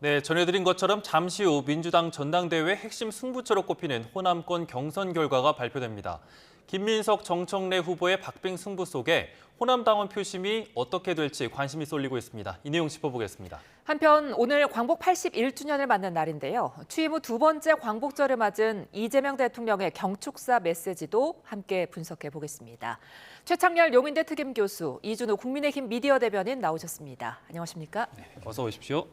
네, 전해드린 것처럼 잠시 후 민주당 전당대회 핵심 승부처로 꼽히는 호남권 경선 결과가 발표됩니다. 김민석, 정청래 후보의 박빙 승부 속에 호남당원 표심이 어떻게 될지 관심이 쏠리고 있습니다. 이 내용 짚어보겠습니다. 한편 오늘 광복 81주년을 맞는 날인데요. 취임 후 두 번째 광복절을 맞은 이재명 대통령의 경축사 메시지도 함께 분석해 보겠습니다. 최창렬 용인대 특임 교수, 이준우 국민의힘 미디어 대변인 나오셨습니다. 안녕하십니까? 네, 어서 오십시오.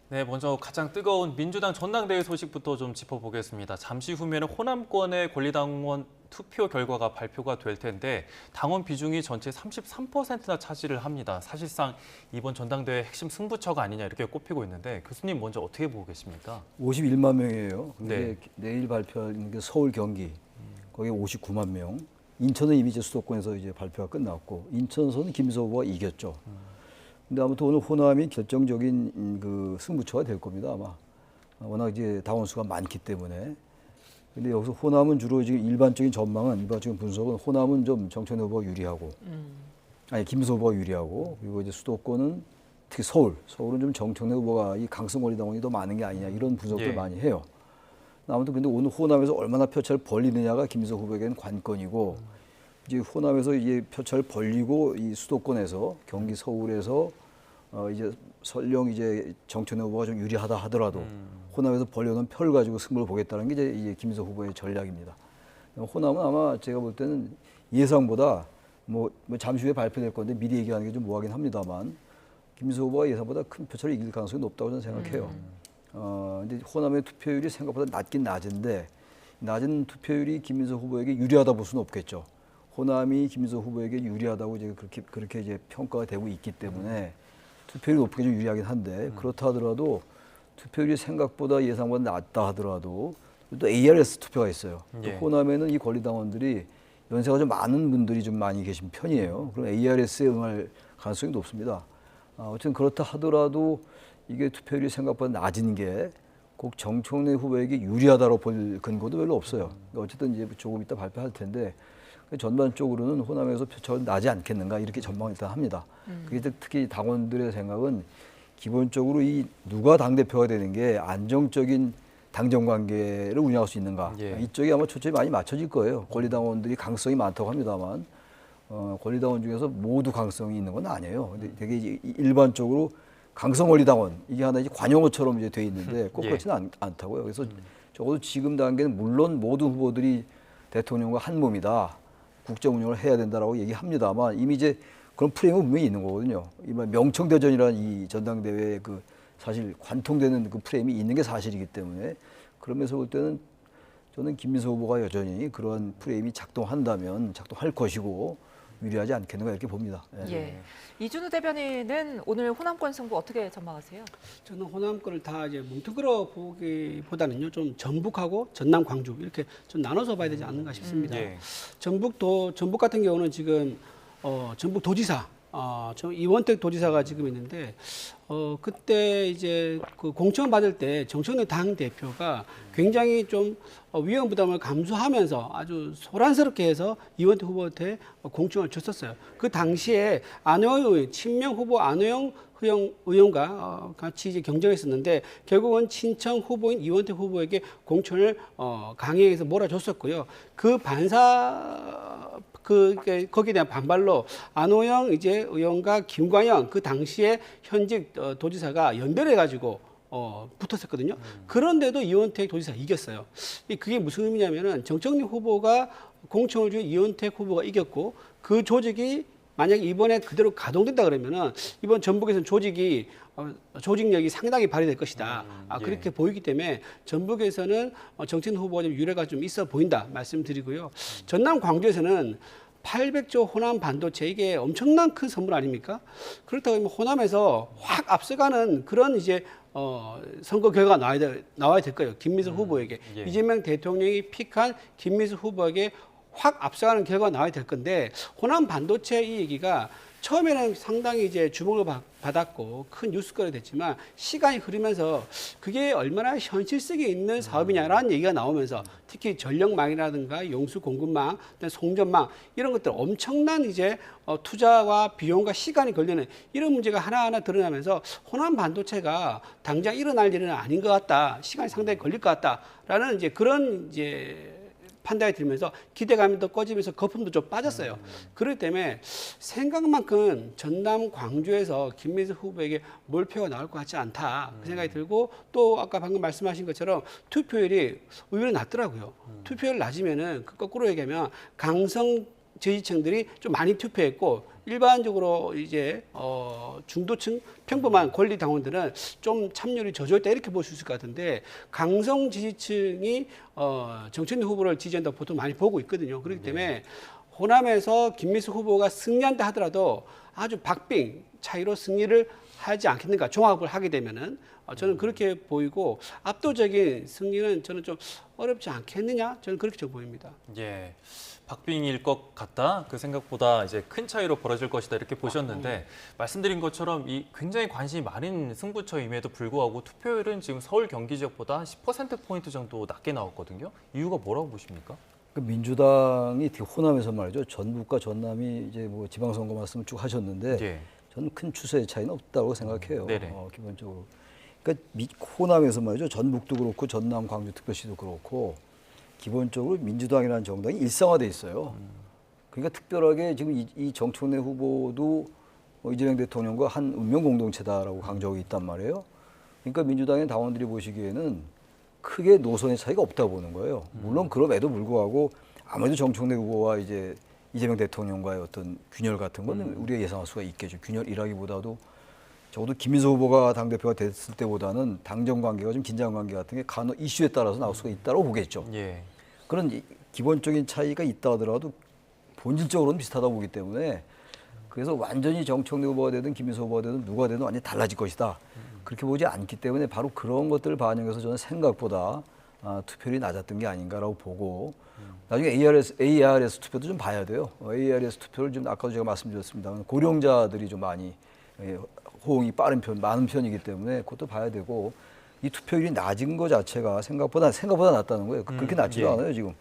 네, 먼저 가장 뜨거운 민주당 전당대회 소식부터 좀 짚어보겠습니다. 잠시 후면은 호남권의 권리당원 투표 결과가 발표가 될 텐데 당원 비중이 전체 33%나 차지를 합니다. 사실상 이번 전당대회 핵심 승부처가 아니냐 이렇게 꼽히고 있는데 교수님 먼저 어떻게 보고 계십니까? 51만 명이에요. 네. 내일 발표하는 게 서울, 경기 거기 59만 명. 인천은 이미 이제 수도권에서 이제 발표가 끝났고 인천에서는 김민석 후보가 이겼죠. 근데 아무튼 오늘 호남이 결정적인 그 승부처가 될 겁니다, 아마. 워낙 이제 당원 수가 많기 때문에. 근데 여기서 호남은 주로 지금 일반적인 분석은 호남은 좀 정청래 후보가 유리하고, 김민석 후보가 유리하고, 그리고 이제 수도권은 특히 서울은 좀 정청래 후보가 이 강성 권리 당원이 더 많은 게 아니냐 이런 분석들 많이 해요. 아무튼 근데 오늘 호남에서 얼마나 표차를 벌리느냐가 김민석 후보에게는 관건이고, 이제 호남에서 이제 표차를 벌리고 이 수도권에서 경기 서울에서 이제 설령 이제 정청래 후보가 좀 유리하다 하더라도 호남에서 벌려놓은 표를 가지고 승부를 보겠다는 게 이제 김민석 후보의 전략입니다. 호남은 아마 제가 볼 때는 예상보다 뭐 잠시 후에 발표될 건데 미리 얘기하는 게 좀 뭐하긴 합니다만 김민석 후보가 예상보다 큰 표차를 이길 가능성이 높다고 저는 생각해요. 근데 호남의 투표율이 생각보다 낮긴 낮은데 낮은 투표율이 김민석 후보에게 유리하다 볼 수는 없겠죠. 호남이 김민석 후보에게 유리하다고 이제 그렇게 이제 평가가 되고 있기 때문에 투표율이 높게 좀 유리하긴 한데 그렇다 하더라도 투표율이 생각보다 예상보다 낮다 하더라도 또 ARS 투표가 있어요. 또 호남에는 이 권리당원들이 연세가 좀 많은 분들이 좀 많이 계신 편이에요. 그럼 ARS에 응할 가능성이 높습니다. 어쨌든 그렇다 하더라도 이게 투표율이 생각보다 낮은 게 꼭 정청래 후보에게 유리하다고 볼 근거도 별로 없어요. 그러니까 어쨌든 이제 조금 이따 발표할 텐데 전반적으로는 호남에서 표차가 나지 않겠는가 이렇게 전망을 일단 합니다. 그게 특히 당원들의 생각은 기본적으로 이 누가 당대표가 되는 게 안정적인 당정 관계를 운영할 수 있는가. 이쪽이 아마 초점이 많이 맞춰질 거예요. 권리당원들이 강성이 많다고 합니다만 권리당원 중에서 모두 강성이 있는 건 아니에요. 근데 되게 일반적으로 강성 권리당원 이게 하나 이제 관용어처럼 이제 돼 있는데 꼭 그렇지는 않다고요. 그래서 적어도 지금 단계는 물론 모든 후보들이 대통령과 한 몸이다. 국정 운영을 해야 된다라고 얘기합니다만 이미 이제 그런 프레임은 분명히 있는 거거든요. 명청대전이라는 이 전당대회에 그 사실 관통되는 그 프레임이 있는 게 사실이기 때문에 그러면서 볼 때는 저는 김민석 후보가 여전히 그런 프레임이 작동한다면 작동할 것이고 유리하지 않겠는가 이렇게 봅니다. 이준우 대변인은 오늘 호남권 승부 어떻게 전망하세요? 저는 호남권을 다 이제 뭉뚱그려 보기보다는요, 좀 전북하고 전남, 광주 이렇게 좀 나눠서 봐야 되지 않는가 싶습니다. 전북 같은 경우는 지금 전북 도지사, 이원택 도지사가 지금 있는데 그때 이제 그 공천 받을 때 정청래 당 대표가 굉장히 좀 위험 부담을 감수하면서 아주 소란스럽게 해서 이원택 후보한테 공천을 줬었어요. 그 당시에 안호영 의원, 친명 후보 안호영 의원과 같이 이제 경쟁했었는데 결국은 친청 후보인 이원택 후보에게 공천을 강행해서 몰아줬었고요. 그 거기에 대한 반발로 안호영 이제 의원과 김광현 그 당시에 현직 도지사가 연대를 해가지고 붙었었거든요. 그런데도 이원택 도지사가 이겼어요. 그게 무슨 의미냐면은 정청래 후보가 공천을 준 이원택 후보가 이겼고 그 조직이 만약에 이번에 그대로 가동된다 그러면은 이번 전북에서는 조직력이 상당히 발휘될 것이다. 그렇게 보이기 때문에 전북에서는 정청래 후보가 좀 유례가 좀 있어 보인다 말씀드리고요. 전남 광주에서는 800조 호남 반도체 이게 엄청난 큰 선물 아닙니까? 그렇다고 하면 호남에서 확 앞서가는 그런 이제 선거 결과가 나와야 될 거예요. 김민석 후보에게 이재명 대통령이 픽한 김민석 후보에게 확 앞서가는 결과가 나와야 될 건데 호남 반도체 이 얘기가 처음에는 상당히 이제 주목을 받았고 큰 뉴스거리 됐지만 시간이 흐르면서 그게 얼마나 현실성이 있는 사업이냐라는 얘기가 나오면서 특히 전력망이라든가 용수 공급망, 송전망 이런 것들 엄청난 이제 투자와 비용과 시간이 걸리는 이런 문제가 하나하나 드러나면서 호남 반도체가 당장 일어날 일은 아닌 것 같다, 시간이 상당히 걸릴 것 같다라는 이제 그런 이제 판단이 들면서 기대감이 더 꺼지면서 거품도 좀 빠졌어요. 그렇기 때문에 생각만큼 전남 광주에서 김민수 후보에게 몰표가 나올 것 같지 않다 그 생각이 들고 또 아까 방금 말씀하신 것처럼 투표율이 의외로 낮더라고요. 투표율 낮으면은 그 거꾸로 얘기하면 강성 지지층들이 좀 많이 투표했고 일반적으로 이제 중도층 평범한 권리 당원들은 좀 참여율이 저조했다 이렇게 볼 수 있을 것 같은데 강성 지지층이 정천희 후보를 지지한다고 보통 많이 보고 있거든요. 그렇기 때문에 호남에서 김민수 후보가 승리한다 하더라도 아주 박빙 차이로 승리를 하지 않겠는가 종합을 하게 되면은 저는 그렇게 보이고 압도적인 승리는 저는 좀 어렵지 않겠느냐 저는 그렇게 좀 보입니다. 예. 박빙일 것 같다. 그 생각보다 이제 큰 차이로 벌어질 것이다. 이렇게 보셨는데 말씀드린 것처럼 이 굉장히 관심이 많은 승부처임에도 불구하고 투표율은 지금 서울 경기 지역보다 10%포인트 정도 낮게 나왔거든요. 이유가 뭐라고 보십니까? 민주당이 특히 호남에서 말이죠. 전북과 전남이 이제 뭐 지방선거 말씀을 쭉 하셨는데 예. 저는 큰 추세의 차이는 없다고 생각해요. 네네. 기본적으로. 그러니까 호남에서 말이죠. 전북도 그렇고 전남 광주특별시도 그렇고 기본적으로 민주당이라는 정당이 일상화돼 있어요. 그러니까 특별하게 지금 이 정청래 후보도 이재명 대통령과 한 운명 공동체다라고 강조하고 있단 말이에요. 그러니까 민주당의 당원들이 보시기에는 크게 노선의 차이가 없다고 보는 거예요. 물론 그럼에도 불구하고 아무래도 정청래 후보와 이제 이재명 대통령과의 어떤 균열 같은 거는 우리가 예상할 수가 있겠죠. 균열이라기보다도 적어도 김민수 후보가 당대표가 됐을 때보다는 당정 관계가 좀 긴장 관계 같은 게 간혹 이슈에 따라서 나올 수가 있다고 보겠죠. 예. 그런 기본적인 차이가 있다 하더라도 본질적으로는 비슷하다고 보기 때문에 그래서 완전히 정청래 후보가 되든 김민수 후보가 되든 누가 되든 완전히 달라질 것이다. 그렇게 보지 않기 때문에 바로 그런 것들을 반영해서 저는 생각보다 투표율이 낮았던 게 아닌가라고 보고 나중에 ARS 투표도 좀 봐야 돼요. ARS 투표를 좀 아까도 제가 말씀드렸습니다만 고령자들이 좀 많이 호응이 많은 편이기 때문에 그것도 봐야 되고 이 투표율이 낮은 것 자체가 생각보다 낮다는 거예요. 그렇게 낮지도 않아요 지금.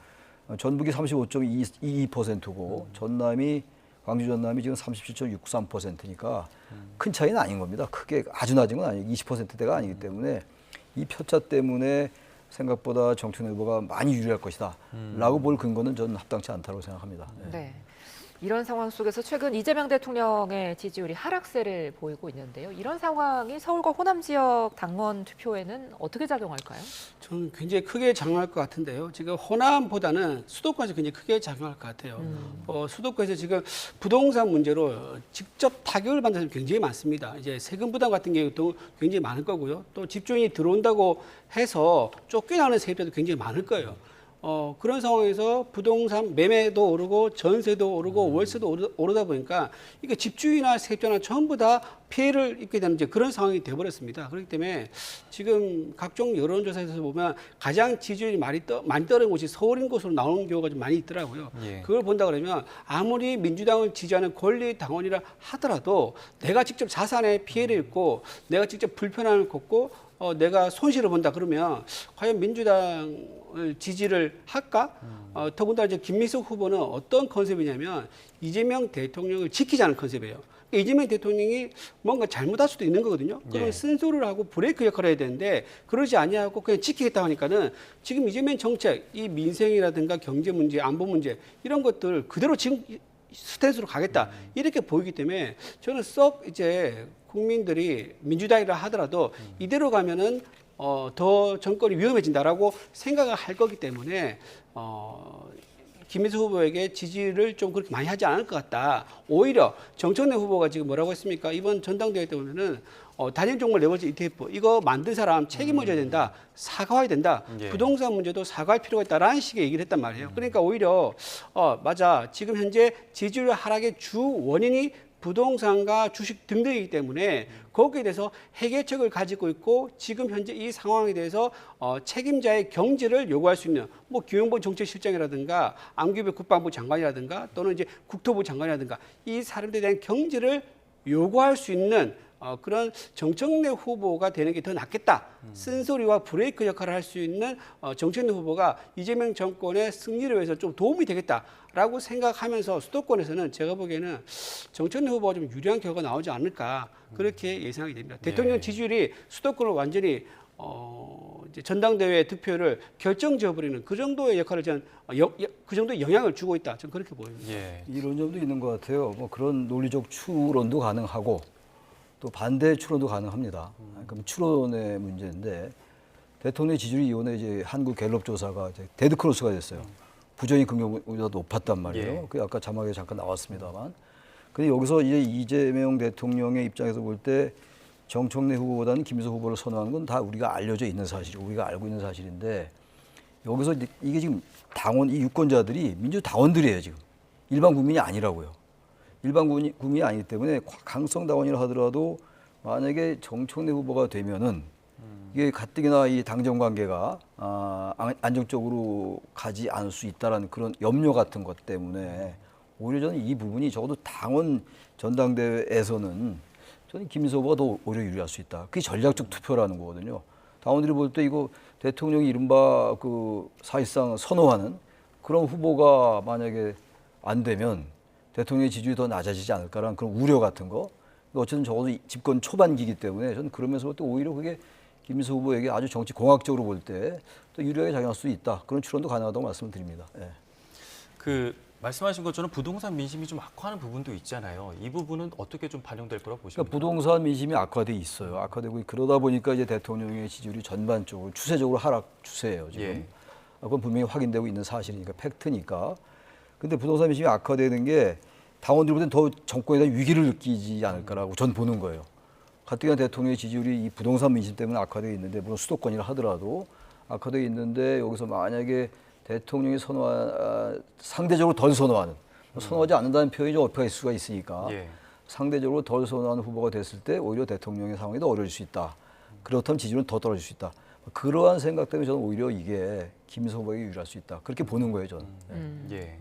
전북이 35.22%고 광주 전남이 지금 37.63%니까 큰 차이는 아닌 겁니다. 크게 아주 낮은 건 아니에요. 20%대가 아니기 때문에 이 표차 때문에 생각보다 정청래 후보가 많이 유리할 것이다 라고 볼 근거는 저는 합당치 않다고 생각합니다. 네. 이런 상황 속에서 최근 이재명 대통령의 지지율이 하락세를 보이고 있는데요. 이런 상황이 서울과 호남 지역 당원 투표에는 어떻게 작용할까요? 저는 굉장히 크게 작용할 것 같은데요. 지금 호남보다는 수도권에서 굉장히 크게 작용할 것 같아요. 수도권에서 지금 부동산 문제로 직접 타격을 받는 사람이 굉장히 많습니다. 이제 세금 부담 같은 경우도 굉장히 많을 거고요. 또 집주인이 들어온다고 해서 쫓겨나는 세입자도 굉장히 많을 거예요. 그런 상황에서 부동산 매매도 오르고 전세도 오르고 월세도 오르다 보니까 이게 집주인이나 세입자나 전부 다 피해를 입게 되는 이제 그런 상황이 되어버렸습니다. 그렇기 때문에 지금 각종 여론조사에서 보면 가장 지지율이 많이 떨어진 곳이 서울인 곳으로 나오는 경우가 좀 많이 있더라고요. 예. 그걸 본다 그러면 아무리 민주당을 지지하는 권리 당원이라 하더라도 내가 직접 자산에 피해를 입고 내가 직접 불편함을 겪고 내가 손실을 본다 그러면 과연 민주당을 지지를 할까? 더군다나 이제 김민수 후보는 어떤 컨셉이냐면 이재명 대통령을 지키자는 컨셉이에요. 그러니까 이재명 대통령이 뭔가 잘못할 수도 있는 거거든요. 그러면 예. 쓴소리를 하고 브레이크 역할을 해야 되는데 그러지 아니하고 그냥 지키겠다 하니까는 지금 이재명 정책, 이 민생이라든가 경제 문제, 안보 문제 이런 것들 그대로 지금 스탠스로 가겠다 이렇게 보이기 때문에 저는 썩 이제 국민들이 민주당이라 하더라도 이대로 가면은 더 정권이 위험해진다라고 생각을 할 거기 때문에 김민수 후보에게 지지를 좀 그렇게 많이 하지 않을 것 같다. 오히려 정청래 후보가 지금 뭐라고 했습니까? 이번 전당대회 때 보면은 단일 종목 레버리지 ETF 이거 만든 사람 책임을 져야 된다. 사과해야 된다. 예. 부동산 문제도 사과할 필요가 있다라는 식의 얘기를 했단 말이에요. 그러니까 오히려 맞아. 지금 현재 지지율 하락의 주 원인이 부동산과 주식 등등이기 때문에 거기에 대해서 해결책을 가지고 있고 지금 현재 이 상황에 대해서 책임자의 경질을 요구할 수 있는 뭐 기용부 정책실장이라든가 안규배 국방부 장관이라든가 또는 이제 국토부 장관이라든가 이 사람들에 대한 경질을 요구할 수 있는 그런 정청래 후보가 되는 게 더 낫겠다. 쓴소리와 브레이크 역할을 할 수 있는 정청래 후보가 이재명 정권의 승리를 위해서 좀 도움이 되겠다라고 생각하면서 수도권에서는 제가 보기에는 정청래 후보가 좀 유리한 결과가 나오지 않을까 그렇게 예상이 됩니다. 대통령 지지율이 수도권을 완전히 이제 전당대회 득표를 결정지어버리는 그 정도의 역할을 저는 그 정도의 영향을 주고 있다. 저는 그렇게 보입니다. 예. 이런 점도 있는 것 같아요. 뭐 그런 논리적 추론도 가능하고 또 반대 추론도 가능합니다. 그럼 추론의 문제인데 대통령 지지율이 이번에 이제 한국 갤럽 조사가 이제 데드 크로스가 됐어요. 부정이 긍정보다 높았단 말이에요. 예. 그 아까 자막에 잠깐 나왔습니다만. 근데 여기서 이제 이재명 대통령의 입장에서 볼 때 정청래 후보보다는 김무성 후보를 선호하는 건 다 우리가 알려져 있는 사실이고 우리가 알고 있는 사실인데 여기서 이게 지금 당원 이 유권자들이 민주당원들이에요 지금 일반 국민이 아니라고요. 일반 국민이 아니기 때문에 강성 당원이라 하더라도 만약에 정청래 후보가 되면은 이게 가뜩이나 이 당정 관계가 안정적으로 가지 않을 수 있다라는 그런 염려 같은 것 때문에 오히려 저는 이 부분이 적어도 당원 전당대회에서는 저는 김무성 후보가 더 오히려 유리할 수 있다. 그게 전략적 투표라는 거거든요. 당원들이 볼 때 이거 대통령이 이른바 그 사실상 선호하는 그런 후보가 만약에 안 되면 대통령의 지지율이 더 낮아지지 않을까라는 그런 우려 같은 거. 어쨌든 적어도 집권 초반기이기 때문에 저는 그러면서 볼 때 오히려 그게 김무성 후보에게 아주 정치 공학적으로 볼 때 또 유리하게 작용할 수도 있다. 그런 추론도 가능하다고 말씀을 드립니다. 예. 그 말씀하신 것처럼 부동산 민심이 좀 악화하는 부분도 있잖아요. 이 부분은 어떻게 좀 반영될 거라고 보십니까? 그러니까 부동산 민심이 악화돼 있어요. 악화되고 그러다 보니까 이제 대통령의 지지율이 전반적으로 추세적으로 하락 추세예요. 지금. 예. 그건 분명히 확인되고 있는 사실이니까 팩트니까. 근데 부동산 민심이 악화되는 게 당원들보다는 더 정권에 대한 위기를 느끼지 않을까라고 전 보는 거예요. 가뜩이나 대통령의 지지율이 이 부동산 민심 때문에 악화되어 있는데 물론 수도권이라 하더라도 악화되어 있는데 여기서 만약에 대통령이 상대적으로 덜 선호하는 선호하지 않는다는 표현이 좀 어폐가 있을 수가 있으니까 예. 상대적으로 덜 선호하는 후보가 됐을 때 오히려 대통령의 상황이 더 어려울 수 있다. 그렇다면 지지율은 더 떨어질 수 있다. 그러한 생각 때문에 저는 오히려 이게 김무성 후보에게 유리할 수 있다. 그렇게 보는 거예요, 저는. 예.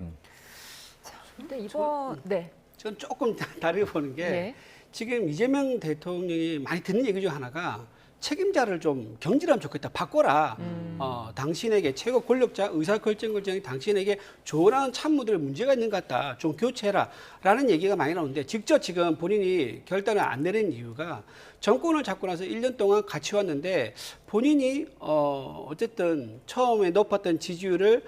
근데 이번 네. 저는 조금 다르게 보는 게 예. 지금 이재명 대통령이 많이 듣는 얘기 중 하나가 책임자를 좀 경질하면 좋겠다. 바꿔라. 당신에게 최고 권력자, 의사결정권자인 당신에게 조언하는 참모들 문제가 있는 것 같다. 좀 교체해라. 라는 얘기가 많이 나오는데 직접 지금 본인이 결단을 안 내린 이유가 정권을 잡고 나서 1년 동안 같이 왔는데 본인이 어쨌든 처음에 높았던 지지율을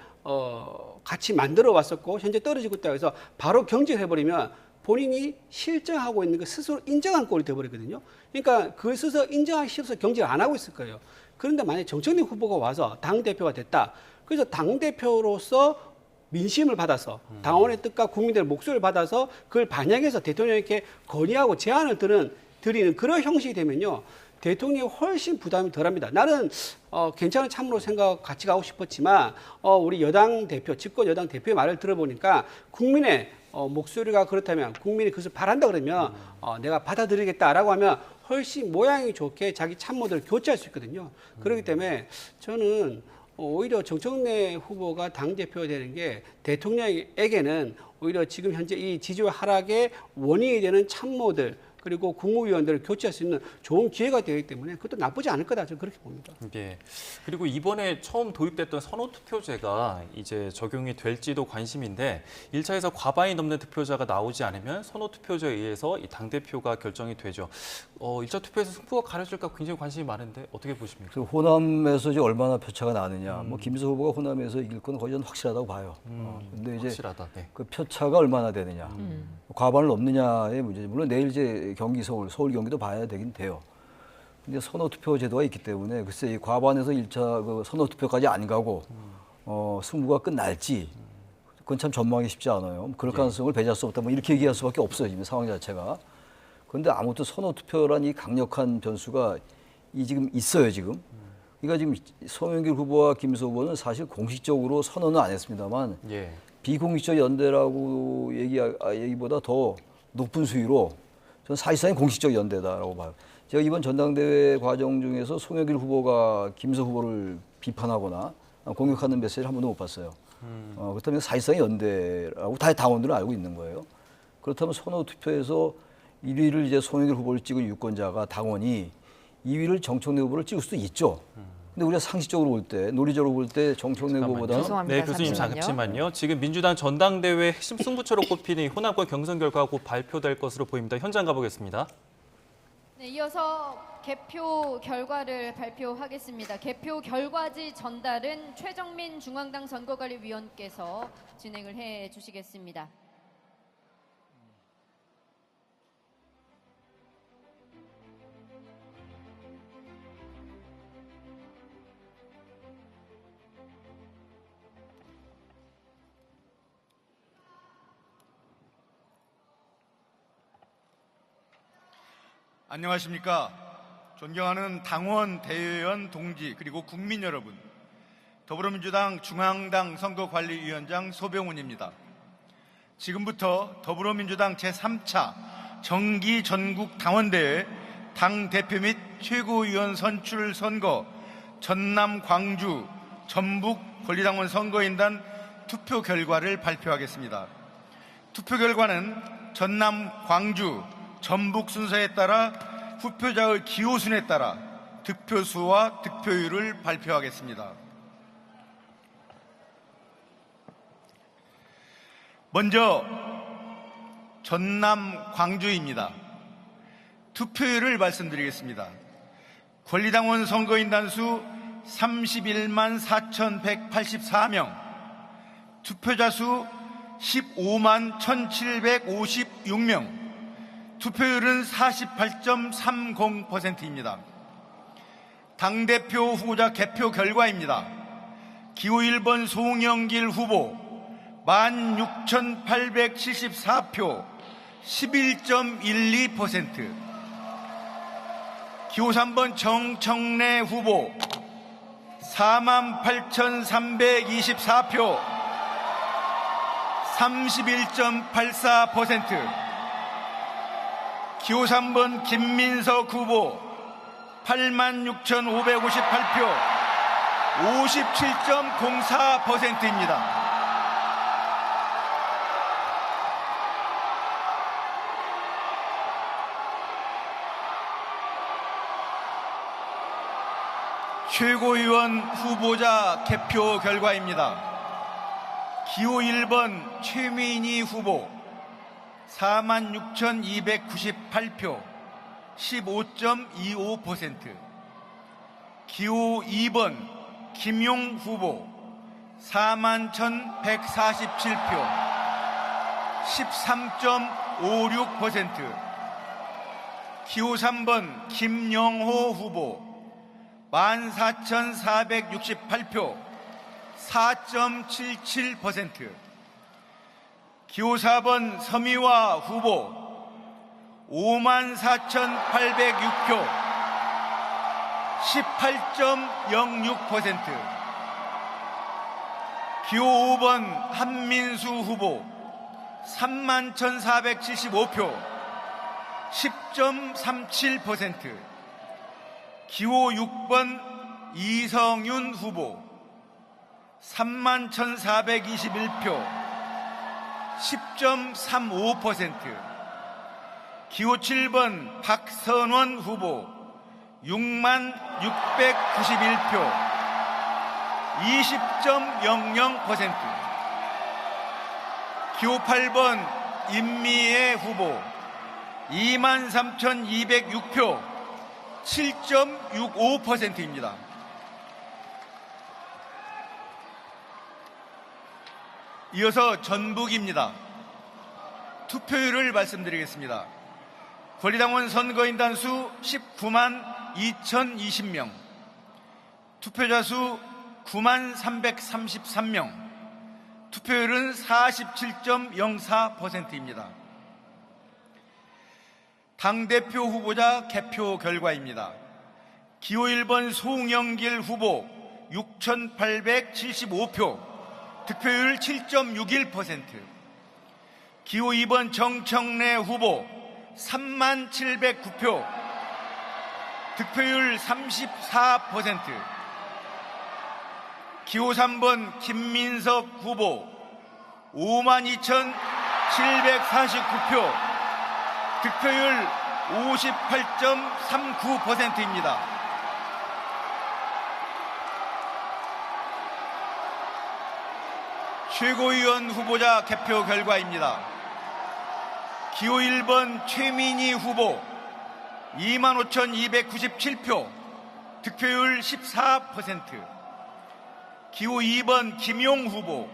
같이 만들어 왔었고 현재 떨어지고 있다고 해서 바로 경질해버리면 본인이 실정하고 있는 거 스스로 인정한 꼴이 돼버리거든요. 그러니까 그 스스로 인정하기 싫어서 경질 안 하고 있을 거예요. 그런데 만약에 정청래 후보가 와서 당대표가 됐다. 그래서 당대표로서 민심을 받아서 당원의 뜻과 국민들의 목소리를 받아서 그걸 반영해서 대통령에게 건의하고 제안을 드리는 그런 형식이 되면요. 대통령이 훨씬 부담이 덜합니다. 나는 괜찮은 참으로 생각 같이 가고 싶었지만 우리 여당 대표, 집권 여당 대표의 말을 들어보니까 국민의 목소리가 그렇다면 국민이 그것을 바란다 그러면 내가 받아들이겠다라고 하면 훨씬 모양이 좋게 자기 참모들을 교체할 수 있거든요. 그렇기 때문에 저는 오히려 정청래 후보가 당대표가 되는 게 대통령에게는 오히려 지금 현재 이 지지율 하락의 원인이 되는 참모들 그리고 국무위원들을 교체할 수 있는 좋은 기회가 되기 때문에 그것도 나쁘지 않을 거다. 저는 그렇게 봅니다. 예. 그리고 이번에 처음 도입됐던 선호투표제가 이제 적용이 될지도 관심인데 1차에서 과반이 넘는 득표자가 나오지 않으면 선호투표제에 의해서 이 당대표가 결정이 되죠. 1차 투표에서 승부가 가려질까 굉장히 관심이 많은데 어떻게 보십니까? 그래서 호남에서 이제 얼마나 표차가 나느냐. 뭐 김무성 후보가 호남에서 이길 건 거의 전 확실하다고 봐요. 근데 이제 확실하다. 네. 그 표차가 얼마나 되느냐. 과반을 넘느냐의 문제죠. 물론 내일 이제 경기 서울 경기도 봐야 되긴 돼요. 근데 선호투표 제도가 있기 때문에 글쎄 이 과반에서 1차 그 선호투표까지 안 가고 승부가 끝날지 그건 참 전망하기 쉽지 않아요. 그럴 가능성을 배제할 수 없다. 뭐 이렇게 얘기할 수밖에 없어요. 지금 상황 자체가. 그런데 아무튼 선호투표란 이 강력한 변수가 지금 있어요. 지금. 그러니까 지금 송영길 후보와 김무성 후보는 사실 공식적으로 선언은 안 했습니다만 예. 비공식적 연대라고 얘기보다 더 높은 수위로 저는 사실상의 공식적 연대다라고 봐요. 제가 이번 전당대회 과정 중에서 송영길 후보가 김무성 후보를 비판하거나 공격하는 메시지를 한 번도 못 봤어요. 그렇다면 사실상의 연대라고 다 당원들은 알고 있는 거예요. 그렇다면 선호 투표에서 1위를 이제 송영길 후보를 찍은 유권자가 당원이 2위를 정청래 후보를 찍을 수도 있죠. 근데 우리가 상식적으로 볼 때, 논리적으로 볼 때 정청래 후보보다는 죄송합니다. 네, 교수님 잠시만요. 잠시만요. 지금 민주당 전당대회 핵심 승부처로 꼽히는 호남권 경선 결과가 곧 발표될 것으로 보입니다. 현장 가보겠습니다. 네, 이어서 개표 결과를 발표하겠습니다. 개표 결과지 전달은 최정민 중앙당 선거관리위원께서 진행을 해 주시겠습니다. 안녕하십니까. 존경하는 당원, 대의원, 동지 그리고 국민 여러분. 더불어민주당 중앙당 선거관리위원장 소병훈입니다. 지금부터 더불어민주당 제3차 정기 전국 당원대회 당대표 및 최고위원 선출 선거 전남, 광주, 전북 권리당원 선거인단 투표 결과를 발표하겠습니다. 투표 결과는 전남, 광주, 전북 순서에 따라 후표자의 기호순에 따라 득표수와 득표율을 발표하겠습니다. 먼저 전남, 광주입니다. 투표율을 말씀드리겠습니다. 권리당원 선거인단 수 31만 4,184명, 투표자 수 15만 1,756명, 투표율은 48.30%입니다. 당대표 후보자 개표 결과입니다. 기호 1번 송영길 후보 16,874표 11.12%, 기호 3번 정청래 후보 48,324표 31.84%, 기호 3번 김민석 후보 86,558표 57.04%입니다. 최고위원 후보자 개표 결과입니다. 기호 1번 최민희 후보 46,298표 15.25%, 기호 2번 김용 후보 41,147표 13.56%, 기호 3번 김영호 후보 14,468표 4.77%, 기호 4번 서미화 후보 54,806표 18.06%, 기호 5번 한민수 후보 31,475표 10.37%, 기호 6번 이성윤 후보 31,421표 10.35%, 기호 7번 박선원 후보 66,691표 20.00%, 기호 8번 임미애 후보 23,206표 7.65%입니다. 이어서 전북입니다. 투표율을 말씀드리겠습니다. 권리당원 선거인단 수 19만 2,020명, 투표자 수 9만 333명, 투표율은 47.04%입니다. 당대표 후보자 개표 결과입니다. 기호 1번 송영길 후보 6,875표, 득표율 7.61%, 기호 2번 정청래 후보 3709표, 득표율 34%. 기호 3번 김민석 후보 52,749표, 득표율 58.39%입니다. 최고위원 후보자 개표 결과입니다. 기호 1번 최민희 후보 25,297표, 득표율 14%. 기호 2번 김용 후보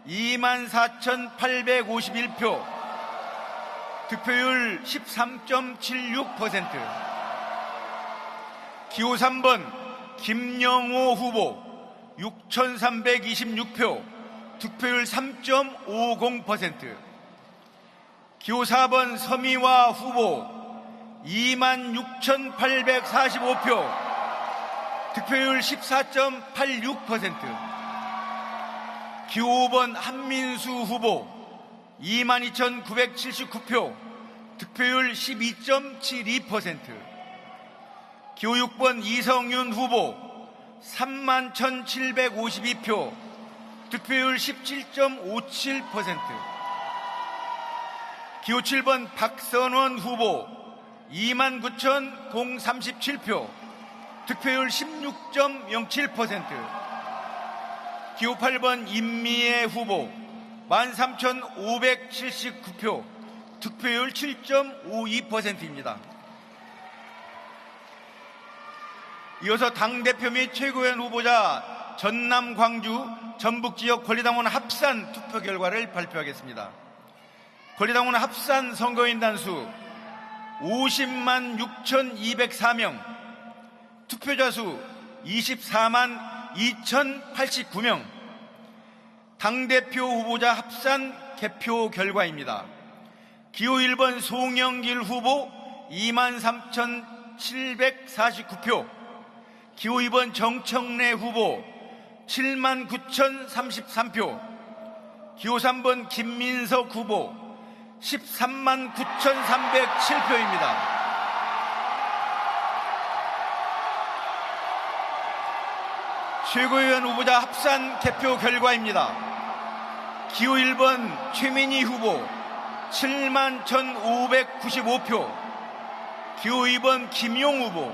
24,851표, 득표율 13.76%. 기호 3번 김영호 후보 6,326표, 득표율 3.50%. 기호 4번 서미화 후보 26,845표, 득표율 14.86%. 기호 5번 한민수 후보 22,979표, 득표율 12.72%. 기호 6번 이성윤 후보 31,752표, 득표율 17.57%. 기호 7번 박선원 후보 29,037표, 득표율 16.07%. 기호 8번 임미애 후보 13,579표, 득표율 7.52%입니다. 이어서 당대표 및 최고위원 후보자 전남, 광주, 전북 지역 권리당원 합산 투표 결과를 발표하겠습니다. 권리당원 합산 선거인단 수 50만 6,204명, 투표자 수 24만 2,089명. 당대표 후보자 합산 개표 결과입니다. 기호 1번 송영길 후보 23,749표, 기호 2번 정청래 후보 79,033표, 기호 3번 김민석 후보 139,307표입니다. 최고위원 후보자 합산 개표 결과입니다. 기호 1번 최민희 후보 71,595표, 기호 2번 김용 후보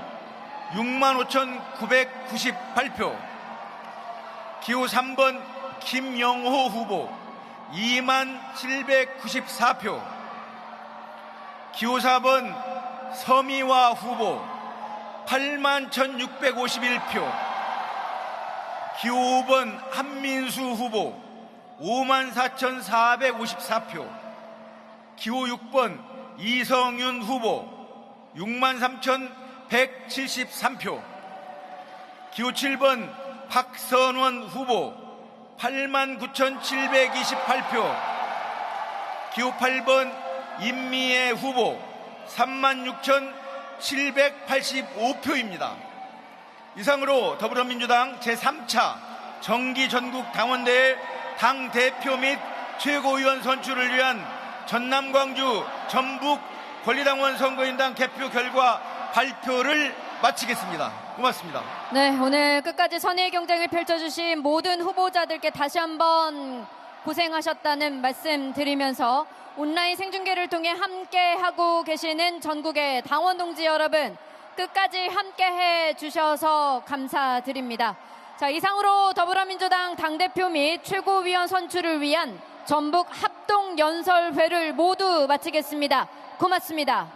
65,998표, 기호 3번 김영호 후보 27,94표, 기호 4번 서미화 후보 81,651표, 기호 5번 한민수 후보 54,454표, 기호 6번 이성윤 후보 63,173표, 기호 7번 박선원 후보 89,728표, 기호 8번 임미애 후보 36,785표입니다. 이상으로 더불어민주당 제3차 정기 전국 당원대회 당대표 및 최고위원 선출을 위한 전남, 광주, 전북 권리당원 선거인단 개표 결과 발표를 마치겠습니다. 고맙습니다. 네, 오늘 끝까지 선의의 경쟁을 펼쳐주신 모든 후보자들께 다시 한번 고생하셨다는 말씀 드리면서 온라인 생중계를 통해 함께하고 계시는 전국의 당원 동지 여러분, 끝까지 함께해 주셔서 감사드립니다. 자, 이상으로 더불어민주당 당대표 및 최고위원 선출을 위한 전북 합동연설회를 모두 마치겠습니다. 고맙습니다.